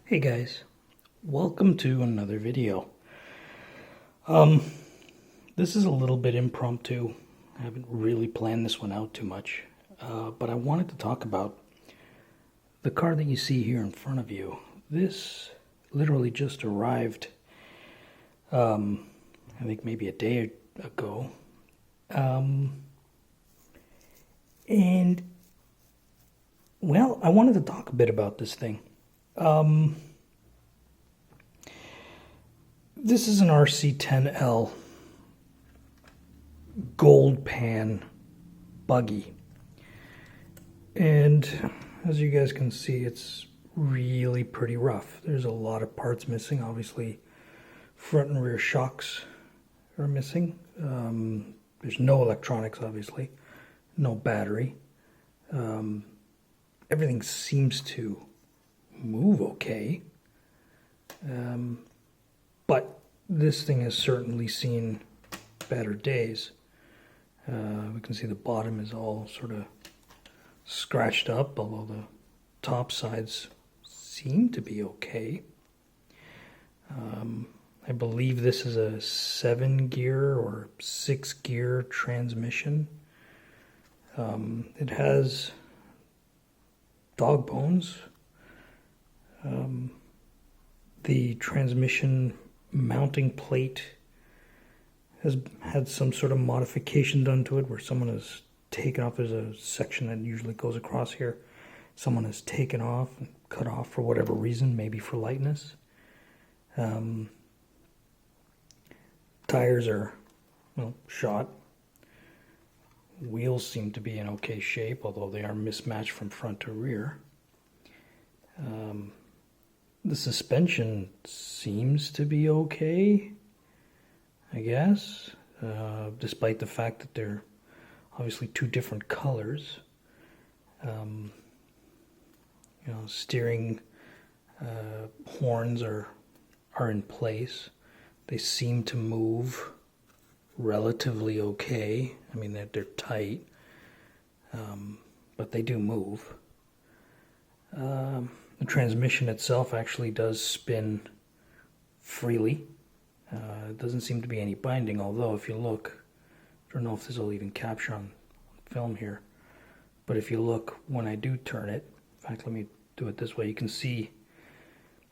Hey guys, welcome to another video. This is a little bit impromptu. I haven't really planned this one out too much, but I wanted to talk about the car that you see here in front of you. This literally just arrived, I think maybe a day ago, and well, I wanted to talk a bit about this thing. This is an RC10L gold pan buggy, and as you guys can see, it's really pretty rough. There's a lot of parts missing. Obviously, front and rear shocks are missing. There's no electronics, obviously, no battery. Everything seems to move okay, but this thing has certainly seen better days. We can see the bottom is all sort of scratched up, although the top sides seem to be okay. I believe this is a 7-gear or 6-gear transmission. It has dog bones. The transmission mounting plate has had some sort of modification done to it where someone has taken off. There's a section that usually goes across here. Someone has taken off and cut off for whatever reason, maybe for lightness. Tires are, well, shot. Wheels seem to be in okay shape, although they are mismatched from front to rear. The suspension seems to be okay, I guess, despite the fact that they're obviously two different colors. Steering horns are in place. They seem to move relatively okay. I mean, they're tight, but they do move. The transmission itself actually does spin freely. It doesn't seem to be any binding, although if you look, I don't know if this will even capture on film here, but if you look when I do turn it, in fact, let me do it this way, you can see,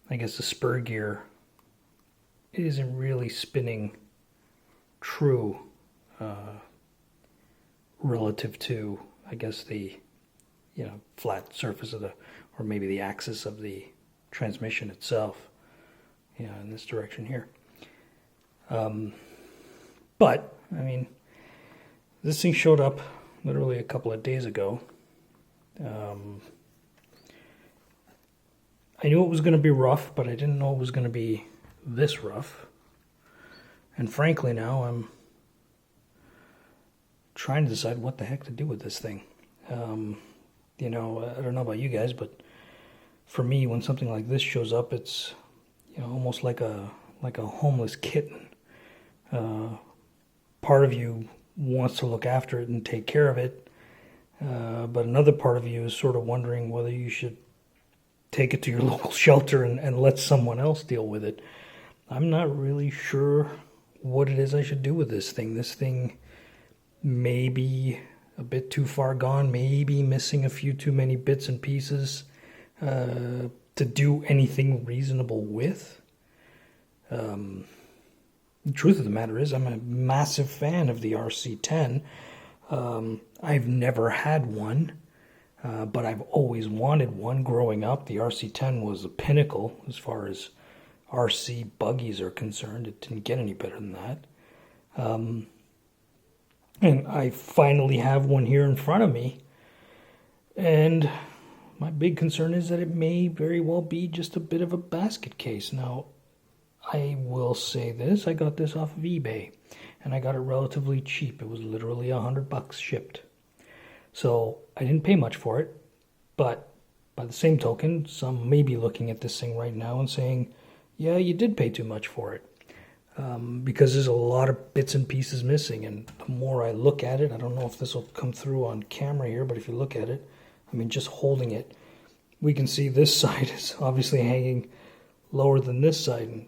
I guess the spur gear isn't really spinning true relative to, I guess, the flat surface of the, or maybe the axis of the transmission itself, in this direction here. But I mean, this thing showed up literally a couple of days ago. I knew it was going to be rough, but I didn't know it was going to be this rough. And frankly, now I'm trying to decide what the heck to do with this thing. I don't know about you guys, but for me, when something like this shows up, it's almost like a homeless kitten. Part of you wants to look after it and take care of it, but another part of you is sort of wondering whether you should take it to your local shelter and let someone else deal with it. I'm not really sure what it is I should do with this thing. This thing may be a bit too far gone, maybe missing a few too many bits and pieces to do anything reasonable with. The truth of the matter is, I'm a massive fan of the RC10. I've never had one, but I've always wanted one growing up. The RC10 was the pinnacle as far as RC buggies are concerned. It didn't get any better than that. And I finally have one here in front of me. And my big concern is that it may very well be just a bit of a basket case. Now, I will say this, I got this off of eBay, and I got it relatively cheap. It was literally $100 shipped. So I didn't pay much for it, but by the same token, some may be looking at this thing right now and saying, yeah, you did pay too much for it. Because there's a lot of bits and pieces missing, and the more I look at it, I don't know if this will come through on camera here, but if you look at it, I mean, just holding it, we can see this side is obviously hanging lower than this side, and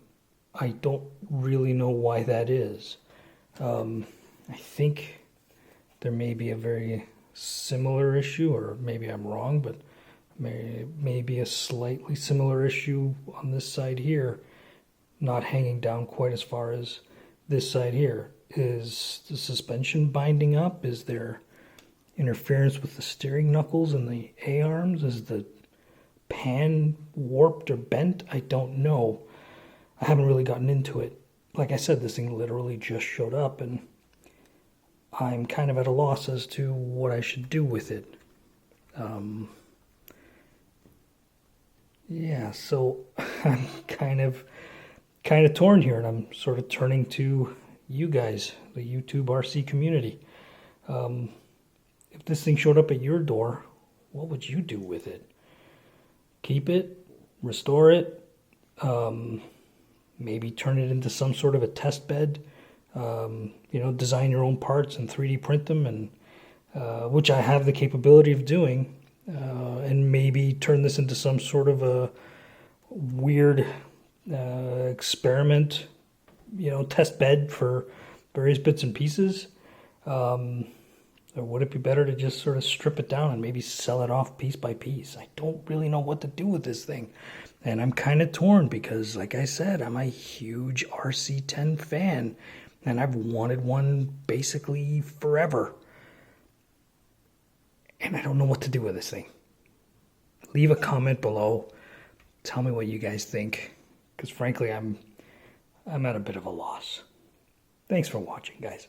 I don't really know why that is. I think there may be a very similar issue, or maybe I'm wrong, but maybe a slightly similar issue on this side here, not hanging down quite as far as this side here. Is the suspension binding up? Is there interference with the steering knuckles and the A-arms? Is the pan warped or bent? I don't know. I haven't really gotten into it. Like I said, this thing literally just showed up, and I'm kind of at a loss as to what I should do with it. Yeah, so I'm kind of torn here, and I'm sort of turning to you guys, the YouTube RC community. If this thing showed up at your door, what would you do with it? Keep it? Restore it? Maybe turn it into some sort of a test bed? Design your own parts and 3D print them, and which I have the capability of doing, and maybe turn this into some sort of a weird experiment, test bed for various bits and pieces. Or would it be better to just sort of strip it down and maybe sell it off piece by piece? I don't really know what to do with this thing. And I'm kind of torn because, like I said, I'm a huge RC10 fan. And I've wanted one basically forever. And I don't know what to do with this thing. Leave a comment below. Tell me what you guys think. Because frankly, I'm at a bit of a loss. Thanks for watching, guys.